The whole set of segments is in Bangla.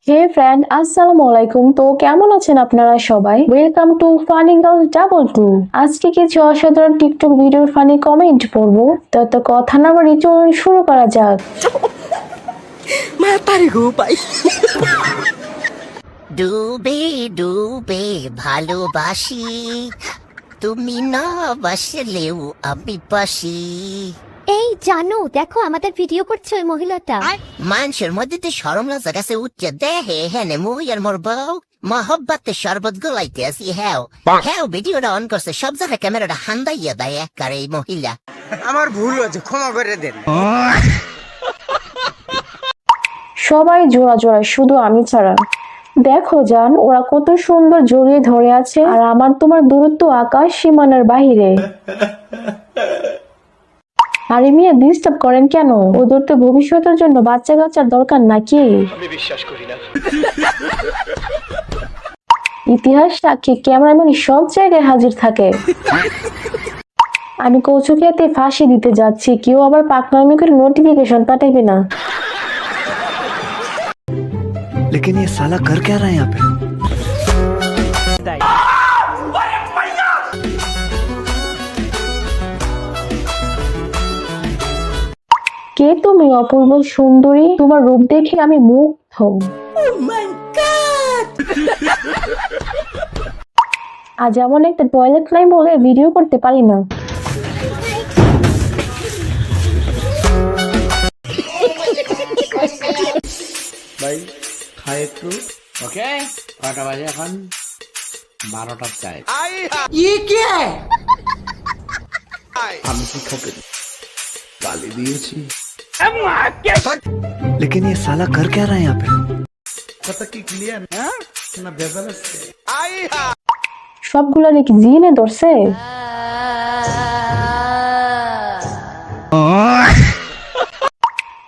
হে ফ্রেন্ড, আসসালামু আলাইকুম। তো কেমন আছেন আপনারা সবাই? Welcome to funny girl double two. আজকে কিছু অসাধারণ টিকটক ভিডিওর ফানি কমেন্ট পড়বো। তো কথা না বাড়িয়ে চলুন শুরু করা যাক। ডুবে ডুবে ভালোবাসি, তুমি না বাসলেও আমি বাসি। এই জানো, দেখো আমাদের ভিডিও করছে ওই মহিলাটা। মানুষের মধ্যে তো সরম লজ্জা কাছে উঠছে দেহে হেনে মহিয়ার মোর বউ মহব্বতে শরবত গোলাইতে আসি। হ্যাঁ ভিডিওটা অন করছে, সব জায়গায় ক্যামেরাটা হান্দাইয়া দেয় একবার এই মহিলা। আমার ভুল হয়েছে, ক্ষমা করে দেন। সবাই জোড়া জোড়া, শুধু আমি ছাড়া। দেখো জান, ওরা কত সুন্দর জড়িয়ে ধরে আছে, আর আমার তোমার দূরত্ব আকাশ সীমানার বাহিরে। আরে মিয়া, ডিস্টার্ব করেন কেন? ওদের তো ভবিষ্যতের জন্য বাচ্চা কাচ্চার দরকার নাকি? আমি বিশ্বাস করি না। ইতিহাস সাক্ষী ক্যামেরাম্যান সব জায়গায় হাজির থাকে। আমি কৌচুকিয়াতে ফাঁসি দিতে যাচ্ছি, কেউ আবার পাকনামি করে নোটিফিকেশন পাঠাইবে না। लेकिन ये साला कर क्या रहा है यहाँ पे? কে তুমি অপূর্ব সুন্দরী? তোমার রূপ দেখে আমি মুগ্ধ। আজ এমন একটা টয়লেট নাই বলে ভিডিও করতে পারি না। ভাই খাই একটু। ওকে, কটা বাজে এখন? 12টার চাই। আমি কি খাতে গালি দিয়েছি? लेकिन ये साला कर क्या रहा है यहाँ पे? কথা কি ক্লিয়ার না ভেজাল আছে? সবগুলা নাকি জিনে ধরছে?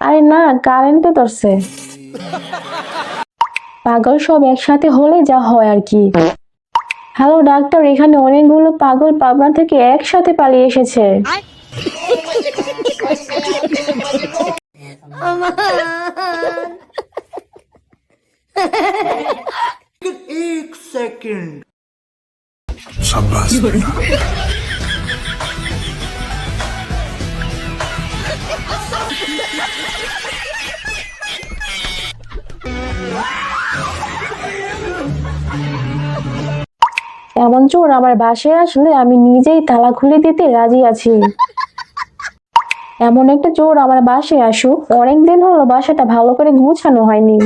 আরে না, কারেন্টে ধরছে। পাগল সব একসাথে হলে যা হয় আর কি। হ্যালো ডাক্তার, এখানে অনেকগুলো পাগল পাবনা থেকে একসাথে পালিয়ে এসেছে। এক সেকেন্ড। এমন চোর আমার বাসায় আসলে আমি নিজেই তালা খুলে দিতে রাজি আছি। এমন একটা চোর আমার বাসায় আসুক, অনেকদিন হলো বাসাটা ভালো করে গুছানো হয়নি।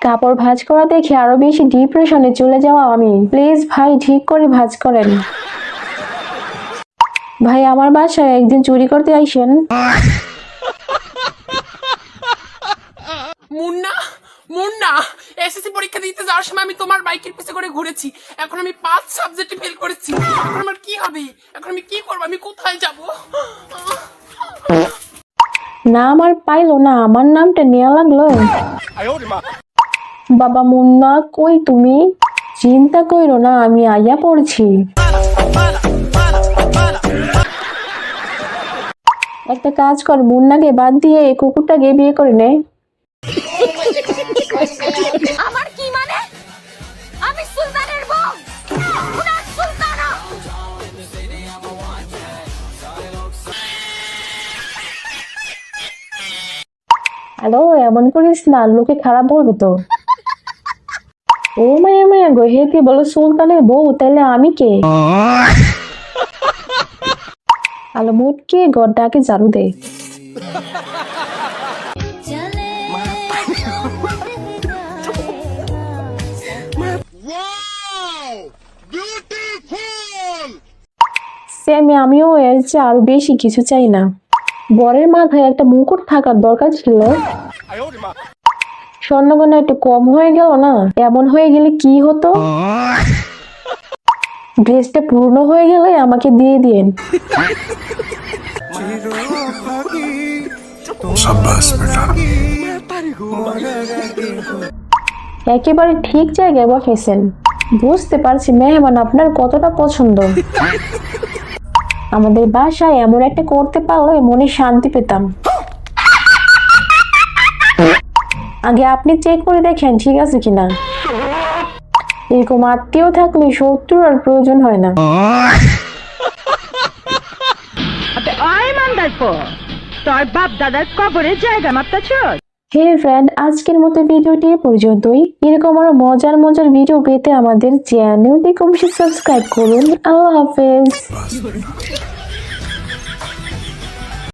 কাপড় ভাঁজ করা দেখে আরো বেশি ডিপ্রেশনে চলে যাওয়া আমি। প্লিজ ভাই, ঠিক করে ভাঁজ করেন। ভাই, আমার বাসায় একদিন চুরি করতে আইসেন। মুন্না এসএসসি পরীক্ষা দিতে যাওয়ার সময় আমি তোমার বাইকের পিছে করে ঘুরেছি। এখন আমি 5 সাবজেক্টে ফেল করেছি। এখন আমার কি হবে? এখন আমি কি করব? আমি কোথায় যাব? না, আমার পাইলো না, আমার নামটা নেওয়া লাগলো। বাবা মুন্না, কই তুমি? চিন্তা কইরো না, আমি আইয়া পড়ছি। একটা কাজ কর, মুন্নাকে বাদ দিয়ে এই কুকুরটাকে বিয়ে করে নে। আমার কি মানে? আমি সুলতানের বউ, উনার সুলতানা। হ্যালো, এমন করিস না, লোকে খারাপ বলবে তো। ও মায়া মায়া গো, হেতি বলো সুলতানের বউ, তাইলে আমি কে? আলো মুটকে গড্ডাকে ঝাড়ু দে। আমিও এর চেয়ে আরো বেশি কিছু চাই না। বরের মাথায় একটা মুকুট থাকার দরকার ছিল। স্বর্ণগয়না একটু কম হয়ে গেল না? এমন হয়ে গেলে কি হতো? ড্রেসটা পূর্ণ হয়ে গেলে আমাকে দিয়ে দিন। একেবারে ঠিক জায়গায় বসেছেন। বুঝতে পারছি মেহমান আপনার কতটা পছন্দ। আমাদের বাসায় এমন একটা করতে পারলে মনে শান্তি পেতাম। আগে আপনি চেক করে দেখেন ঠিক আছে কিনা। এরকম আত্মীয় থাকলে শত্রুর আর প্রয়োজন হয় না। হে ফ্রেন্ড, আজকের মতো ভিডিওটি এ পর্যন্তই। এরকম আরো মজার মজার ভিডিও পেতে আমাদের চ্যানেলটি অবশ্যই সাবস্ক্রাইব করুন। আল্লাহ হাফেজ।